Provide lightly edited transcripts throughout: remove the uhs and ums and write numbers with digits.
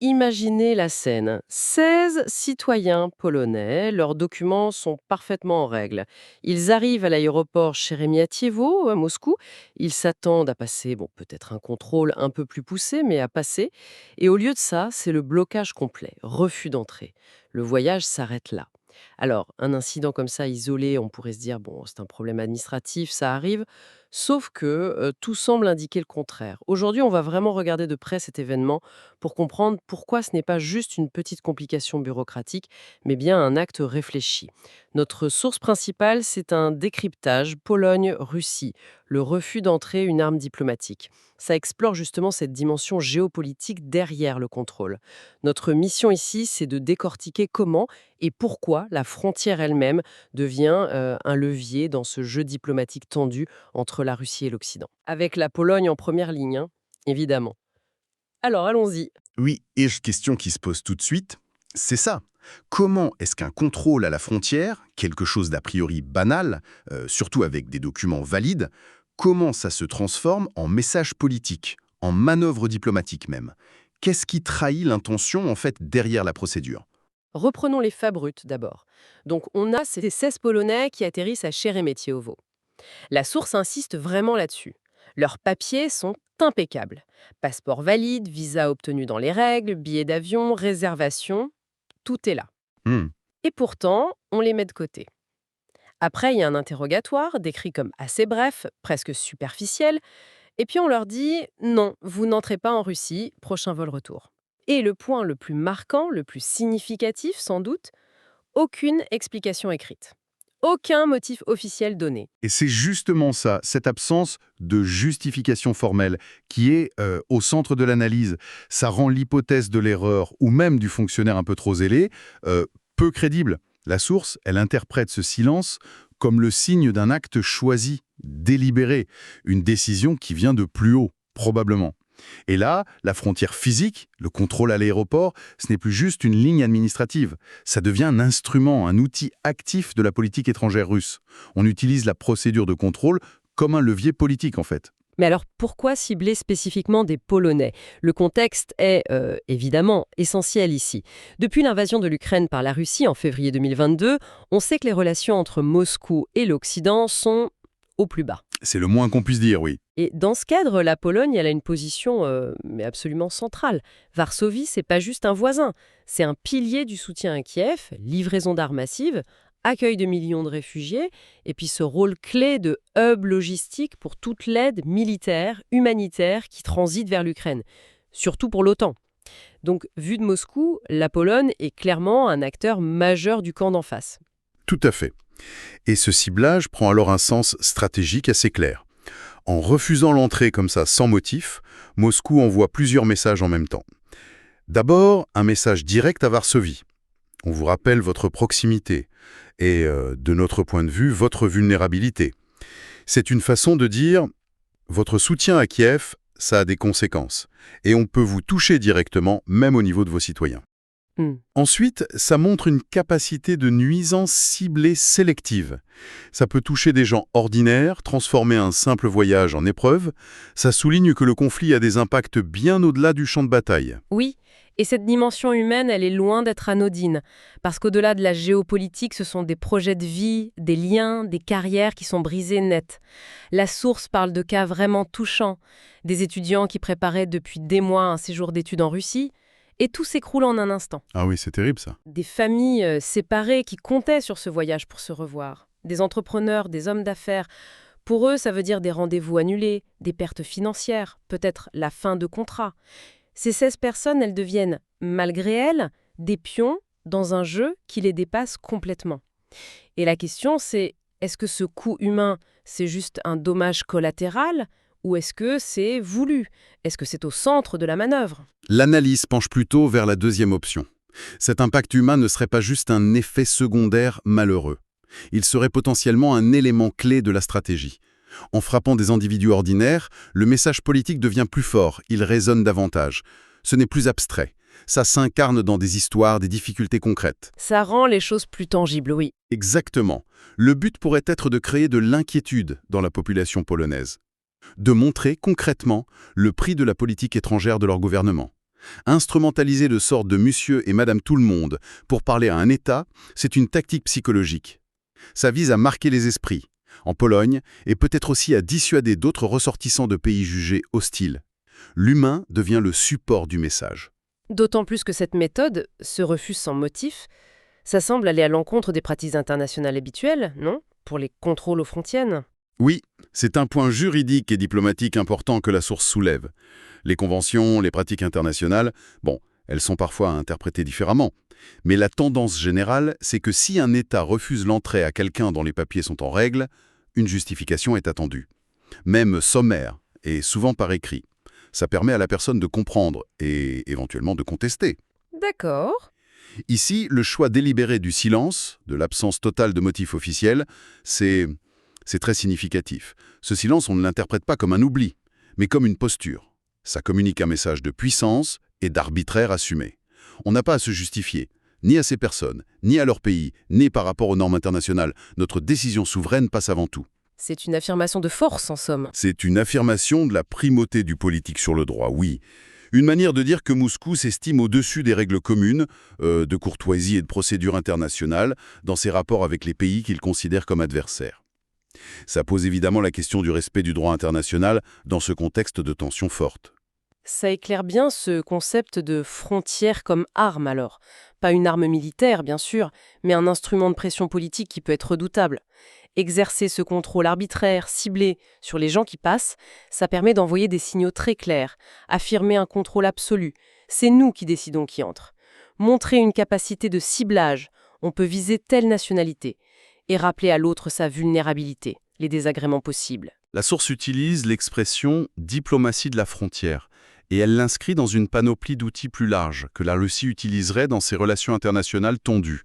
Imaginez la scène. 16 citoyens polonais, leurs documents sont parfaitement en règle. Ils arrivent à l'aéroport Sheremetyevo, à Moscou. Ils s'attendent à passer, bon, peut-être un contrôle un peu plus poussé, mais à passer. Et au lieu de ça, c'est le blocage complet, refus d'entrée. Le voyage s'arrête là. Alors, un incident comme ça, isolé, on pourrait se dire, bon, c'est un problème administratif, ça arrive. Sauf que tout semble indiquer le contraire. Aujourd'hui, on va vraiment regarder de près cet événement pour comprendre pourquoi ce n'est pas juste une petite complication bureaucratique, mais bien un acte réfléchi. Notre source principale, c'est un décryptage Pologne-Russie, le refus d'entrer une arme diplomatique. Ça explore justement cette dimension géopolitique derrière le contrôle. Notre mission ici, c'est de décortiquer comment et pourquoi la frontière elle-même devient un levier dans ce jeu diplomatique tendu entre la Russie et l'Occident. Avec la Pologne en première ligne, hein, évidemment. Alors allons-y. Oui, et question qui se pose tout de suite, c'est ça. Comment est-ce qu'un contrôle à la frontière, quelque chose d'a priori banal, surtout avec des documents valides, comment ça se transforme en message politique, en manœuvre diplomatique même? Qu'est-ce qui trahit l'intention en fait derrière la procédure? Reprenons les faits bruts d'abord. Donc on a ces 16 Polonais qui atterrissent à Sheremetyevo. La source insiste vraiment là-dessus. Leurs papiers sont impeccables. Passeport valide, visa obtenu dans les règles, billets d'avion, réservation, tout est là. Hmm, Et pourtant, on les met de côté. Après, il y a un interrogatoire, décrit comme assez bref, presque superficiel, et puis on leur dit non, vous n'entrez pas en Russie, prochain vol retour. Et le point le plus marquant, le plus significatif sans doute, aucune explication écrite. Aucun motif officiel donné. Et c'est justement ça, cette absence de justification formelle, qui est au centre de l'analyse. Ça rend l'hypothèse de l'erreur, ou même du fonctionnaire un peu trop zélé, peu crédible. La source, elle interprète ce silence comme le signe d'un acte choisi, délibéré, une décision qui vient de plus haut, probablement. Et là, la frontière physique, le contrôle à l'aéroport, ce n'est plus juste une ligne administrative. Ça devient un instrument, un outil actif de la politique étrangère russe. On utilise la procédure de contrôle comme un levier politique, en fait. Mais alors pourquoi cibler spécifiquement des Polonais? Le contexte est évidemment essentiel ici. Depuis l'invasion de l'Ukraine par la Russie en février 2022, on sait que les relations entre Moscou et l'Occident sont au plus bas. C'est le moins qu'on puisse dire, oui. Et dans ce cadre, la Pologne, elle a une position mais absolument centrale. Varsovie, c'est pas juste un voisin, c'est un pilier du soutien à Kiev, livraison d'armes massives, accueil de millions de réfugiés, et puis ce rôle clé de hub logistique pour toute l'aide militaire, humanitaire qui transite vers l'Ukraine, surtout pour l'OTAN. Donc, vu de Moscou, la Pologne est clairement un acteur majeur du camp d'en face. Tout à fait. Et ce ciblage prend alors un sens stratégique assez clair. En refusant l'entrée comme ça sans motif, Moscou envoie plusieurs messages en même temps. D'abord, un message direct à Varsovie. On vous rappelle votre proximité et, de notre point de vue, votre vulnérabilité. C'est une façon de dire votre soutien à Kiev, ça a des conséquences et on peut vous toucher directement, même au niveau de vos citoyens. Hmm. Ensuite, ça montre une capacité de nuisance ciblée sélective. Ça peut toucher des gens ordinaires, transformer un simple voyage en épreuve. Ça souligne que le conflit a des impacts bien au-delà du champ de bataille. Oui, et cette dimension humaine, elle est loin d'être anodine, parce qu'au-delà de la géopolitique, ce sont des projets de vie, des liens, des carrières qui sont brisés net. La source parle de cas vraiment touchants, des étudiants qui préparaient depuis des mois un séjour d'études en Russie, et tout s'écroule en un instant. Ah oui, c'est terrible ça. Des familles séparées qui comptaient sur ce voyage pour se revoir, des entrepreneurs, des hommes d'affaires. Pour eux, ça veut dire des rendez-vous annulés, des pertes financières, peut-être la fin de contrat. Ces 16 personnes, elles deviennent, malgré elles, des pions dans un jeu qui les dépasse complètement. Et la question, c'est, est-ce que ce coût humain, c'est juste un dommage collatéral ou est-ce que c'est voulu? Est-ce que c'est au centre de la manœuvre? L'analyse penche plutôt vers la deuxième option. Cet impact humain ne serait pas juste un effet secondaire malheureux. Il serait potentiellement un élément clé de la stratégie. En frappant des individus ordinaires, le message politique devient plus fort, il résonne davantage. Ce n'est plus abstrait. Ça s'incarne dans des histoires, des difficultés concrètes. Ça rend les choses plus tangibles, oui. Exactement. Le but pourrait être de créer de l'inquiétude dans la population polonaise. De montrer concrètement le prix de la politique étrangère de leur gouvernement. Instrumentaliser de sorte de monsieur et madame tout le monde pour parler à un État, c'est une tactique psychologique. Ça vise à marquer les esprits, en Pologne, et peut-être aussi à dissuader d'autres ressortissants de pays jugés hostiles. L'humain devient le support du message. D'autant plus que cette méthode se refuse sans motif. Ça semble aller à l'encontre des pratiques internationales habituelles, non? Pour les contrôles aux frontières. Oui, c'est un point juridique et diplomatique important que la source soulève. Les conventions, les pratiques internationales, bon, elles sont parfois interprétées différemment. Mais la tendance générale, c'est que si un État refuse l'entrée à quelqu'un dont les papiers sont en règle, une justification est attendue. Même sommaire, et souvent par écrit. Ça permet à la personne de comprendre et éventuellement de contester. D'accord. Ici, le choix délibéré du silence, de l'absence totale de motifs officiels, c'est très significatif. Ce silence, on ne l'interprète pas comme un oubli, mais comme une posture. Ça communique un message de puissance et d'arbitraire assumé. On n'a pas à se justifier, ni à ces personnes, ni à leur pays, ni par rapport aux normes internationales. Notre décision souveraine passe avant tout. C'est une affirmation de force, en somme. C'est une affirmation de la primauté du politique sur le droit, oui. Une manière de dire que Moscou s'estime au-dessus des règles communes, de courtoisie et de procédure internationale, dans ses rapports avec les pays qu'il considère comme adversaires. Ça pose évidemment la question du respect du droit international dans ce contexte de tensions fortes. Ça éclaire bien ce concept de frontière comme arme alors. Pas une arme militaire, bien sûr, mais un instrument de pression politique qui peut être redoutable. Exercer ce contrôle arbitraire, ciblé, sur les gens qui passent, ça permet d'envoyer des signaux très clairs, affirmer un contrôle absolu. C'est nous qui décidons qui entre. Montrer une capacité de ciblage, on peut viser telle nationalité, et rappeler à l'autre sa vulnérabilité, les désagréments possibles. La source utilise l'expression « diplomatie de la frontière » et elle l'inscrit dans une panoplie d'outils plus larges que la Russie utiliserait dans ses relations internationales tendues.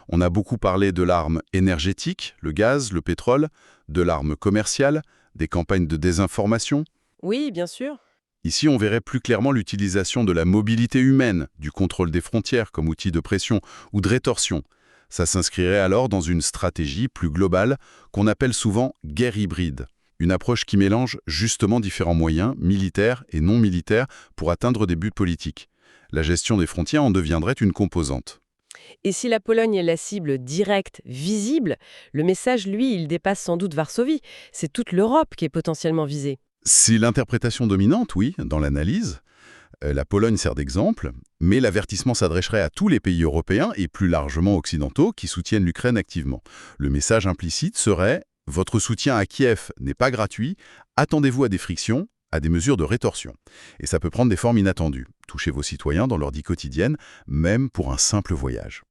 On a beaucoup parlé de l'arme énergétique, le gaz, le pétrole, de l'arme commerciale, des campagnes de désinformation. Oui, bien sûr. Ici, on verrait plus clairement l'utilisation de la mobilité humaine, du contrôle des frontières comme outil de pression ou de rétorsion. Ça s'inscrirait alors dans une stratégie plus globale qu'on appelle souvent « guerre hybride ». Une approche qui mélange justement différents moyens, militaires et non militaires, pour atteindre des buts politiques. La gestion des frontières en deviendrait une composante. Et si la Pologne est la cible directe, visible, le message, lui, il dépasse sans doute Varsovie. C'est toute l'Europe qui est potentiellement visée. C'est l'interprétation dominante, oui, dans l'analyse. La Pologne sert d'exemple, mais l'avertissement s'adresserait à tous les pays européens et plus largement occidentaux qui soutiennent l'Ukraine activement. Le message implicite serait « Votre soutien à Kiev n'est pas gratuit, attendez-vous à des frictions, à des mesures de rétorsion. » Et ça peut prendre des formes inattendues. Toucher vos citoyens dans leur vie quotidienne, même pour un simple voyage.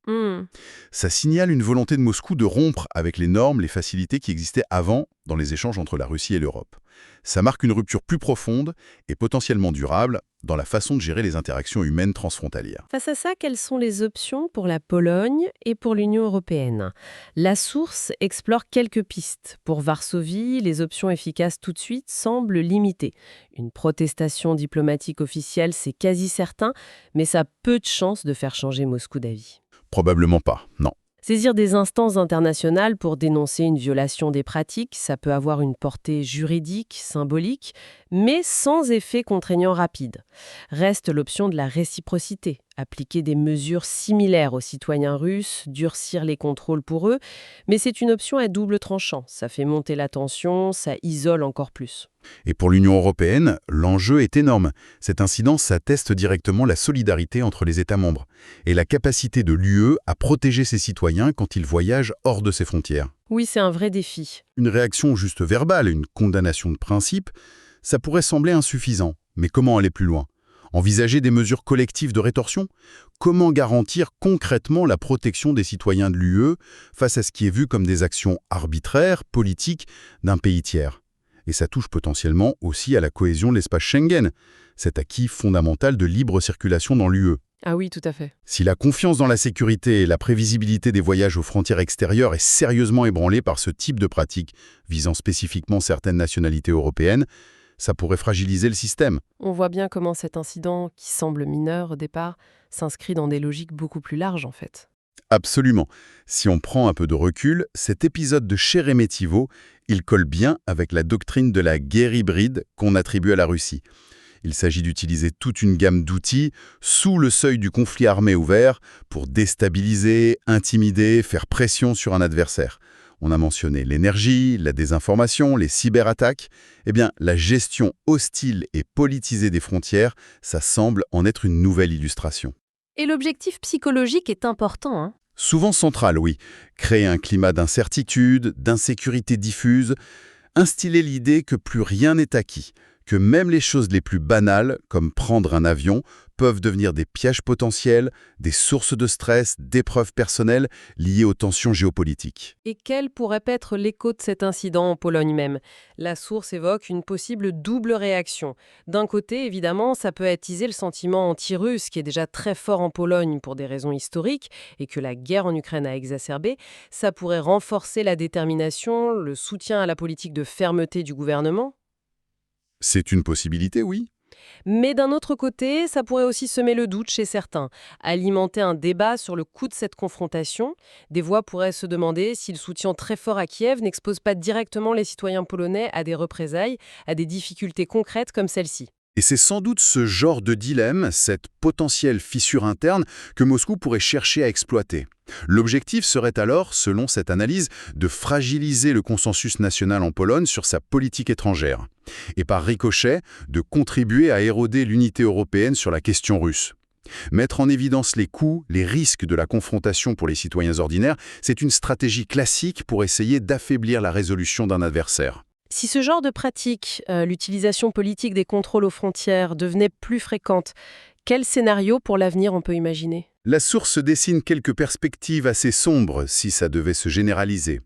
Ça signale une volonté de Moscou de rompre avec les normes, les facilités qui existaient avant dans les échanges entre la Russie et l'Europe. Ça marque une rupture plus profonde et potentiellement durable dans la façon de gérer les interactions humaines transfrontalières. Face à ça, quelles sont les options pour la Pologne et pour l'Union européenne? La source explore quelques pistes. Pour Varsovie, les options efficaces tout de suite semblent limitées. Une protestation diplomatique officielle, c'est quasi certain, mais ça a peu de chances de faire changer Moscou d'avis. Probablement pas, non. Saisir des instances internationales pour dénoncer une violation des pratiques, ça peut avoir une portée juridique, symbolique, mais sans effet contraignant rapide. Reste l'option de la réciprocité, appliquer des mesures similaires aux citoyens russes, durcir les contrôles pour eux, mais c'est une option à double tranchant. Ça fait monter la tension, ça isole encore plus. Et pour l'Union européenne, l'enjeu est énorme. Cet incident atteste directement la solidarité entre les États membres et la capacité de l'UE à protéger ses citoyens quand ils voyagent hors de ses frontières. Oui, c'est un vrai défi. Une réaction juste verbale, une condamnation de principe, ça pourrait sembler insuffisant. Mais comment aller plus loin? Envisager des mesures collectives de rétorsion? Comment garantir concrètement la protection des citoyens de l'UE face à ce qui est vu comme des actions arbitraires, politiques, d'un pays tiers? Et ça touche potentiellement aussi à la cohésion de l'espace Schengen, cet acquis fondamental de libre circulation dans l'UE. Ah oui, tout à fait. Si la confiance dans la sécurité et la prévisibilité des voyages aux frontières extérieures est sérieusement ébranlée par ce type de pratique visant spécifiquement certaines nationalités européennes, ça pourrait fragiliser le système. On voit bien comment cet incident, qui semble mineur au départ, s'inscrit dans des logiques beaucoup plus larges en fait. Absolument. Si on prend un peu de recul, cet épisode de Sheremetyevo, il colle bien avec la doctrine de la guerre hybride qu'on attribue à la Russie. Il s'agit d'utiliser toute une gamme d'outils sous le seuil du conflit armé ouvert pour déstabiliser, intimider, faire pression sur un adversaire. On a mentionné l'énergie, la désinformation, les cyberattaques. Eh bien, la gestion hostile et politisée des frontières, ça semble en être une nouvelle illustration. Et l'objectif psychologique est important, hein. Souvent central, oui. Créer un climat d'incertitude, d'insécurité diffuse, instiller l'idée que plus rien n'est acquis, que même les choses les plus banales, comme prendre un avion, peuvent devenir des pièges potentiels, des sources de stress, d'épreuves personnelles liées aux tensions géopolitiques. Et quel pourrait être l'écho de cet incident en Pologne même? La source évoque une possible double réaction. D'un côté, évidemment, ça peut attiser le sentiment anti-russe qui est déjà très fort en Pologne pour des raisons historiques et que la guerre en Ukraine a exacerbé. Ça pourrait renforcer la détermination, le soutien à la politique de fermeté du gouvernement. C'est une possibilité, oui. Mais d'un autre côté, ça pourrait aussi semer le doute chez certains, alimenter un débat sur le coût de cette confrontation. Des voix pourraient se demander si le soutien très fort à Kiev n'expose pas directement les citoyens polonais à des représailles, à des difficultés concrètes comme celle-ci. Et c'est sans doute ce genre de dilemme, cette potentielle fissure interne, que Moscou pourrait chercher à exploiter. L'objectif serait alors, selon cette analyse, de fragiliser le consensus national en Pologne sur sa politique étrangère. Et par ricochet, de contribuer à éroder l'unité européenne sur la question russe. Mettre en évidence les coûts, les risques de la confrontation pour les citoyens ordinaires, c'est une stratégie classique pour essayer d'affaiblir la résolution d'un adversaire. Si ce genre de pratique, l'utilisation politique des contrôles aux frontières, devenait plus fréquente, quel scénario pour l'avenir on peut imaginer? La source dessine quelques perspectives assez sombres si ça devait se généraliser.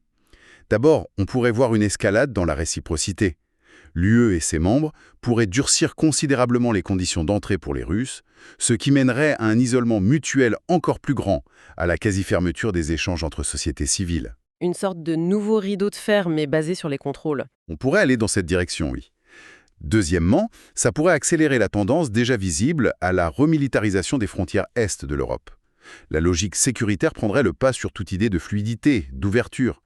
D'abord, on pourrait voir une escalade dans la réciprocité. L'UE et ses membres pourraient durcir considérablement les conditions d'entrée pour les Russes, ce qui mènerait à un isolement mutuel encore plus grand, à la quasi-fermeture des échanges entre sociétés civiles. Une sorte de nouveau rideau de fer, mais basé sur les contrôles. On pourrait aller dans cette direction, oui. Deuxièmement, ça pourrait accélérer la tendance déjà visible à la remilitarisation des frontières est de l'Europe. La logique sécuritaire prendrait le pas sur toute idée de fluidité, d'ouverture.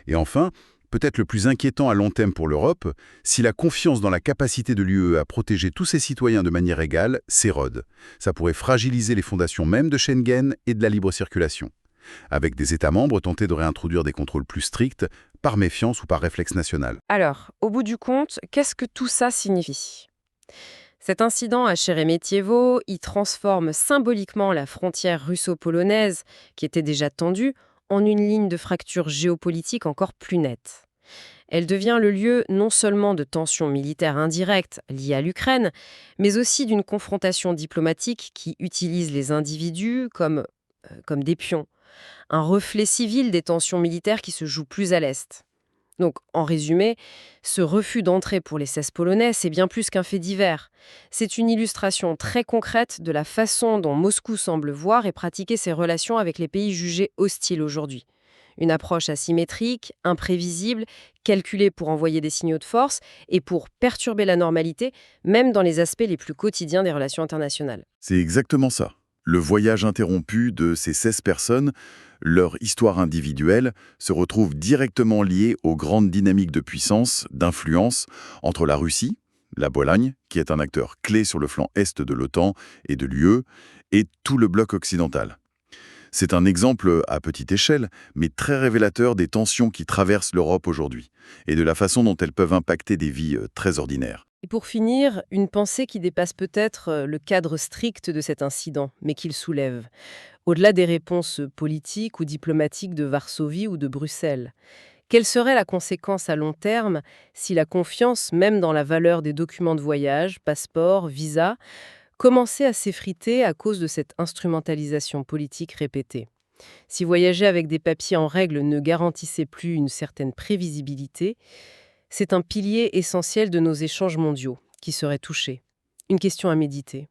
Et enfin, peut-être le plus inquiétant à long terme pour l'Europe, si la confiance dans la capacité de l'UE à protéger tous ses citoyens de manière égale s'érode. Ça pourrait fragiliser les fondations même de Schengen et de la libre circulation, avec des États membres tentés de réintroduire des contrôles plus stricts, par méfiance ou par réflexe national. Alors, au bout du compte, qu'est-ce que tout ça signifie? Cet incident à Sheremetyevo, y transforme symboliquement la frontière russo-polonaise, qui était déjà tendue, en une ligne de fracture géopolitique encore plus nette. Elle devient le lieu non seulement de tensions militaires indirectes liées à l'Ukraine, mais aussi d'une confrontation diplomatique qui utilise les individus comme des pions. Un reflet civil des tensions militaires qui se jouent plus à l'Est. Donc, en résumé, ce refus d'entrée pour les 16 Polonais, c'est bien plus qu'un fait divers. C'est une illustration très concrète de la façon dont Moscou semble voir et pratiquer ses relations avec les pays jugés hostiles aujourd'hui. Une approche asymétrique, imprévisible, calculée pour envoyer des signaux de force et pour perturber la normalité, même dans les aspects les plus quotidiens des relations internationales. C'est exactement ça. Le voyage interrompu de ces 16 personnes, leur histoire individuelle, se retrouve directement liée aux grandes dynamiques de puissance, d'influence entre la Russie, la Pologne, qui est un acteur clé sur le flanc est de l'OTAN et de l'UE, et tout le bloc occidental. C'est un exemple à petite échelle, mais très révélateur des tensions qui traversent l'Europe aujourd'hui, et de la façon dont elles peuvent impacter des vies très ordinaires. Et pour finir, une pensée qui dépasse peut-être le cadre strict de cet incident, mais qu'il soulève, au-delà des réponses politiques ou diplomatiques de Varsovie ou de Bruxelles. Quelle serait la conséquence à long terme si la confiance, même dans la valeur des documents de voyage, passeports, visas, commençait à s'effriter à cause de cette instrumentalisation politique répétée? Si voyager avec des papiers en règle ne garantissait plus une certaine prévisibilité, c'est un pilier essentiel de nos échanges mondiaux qui serait touché. Une question à méditer.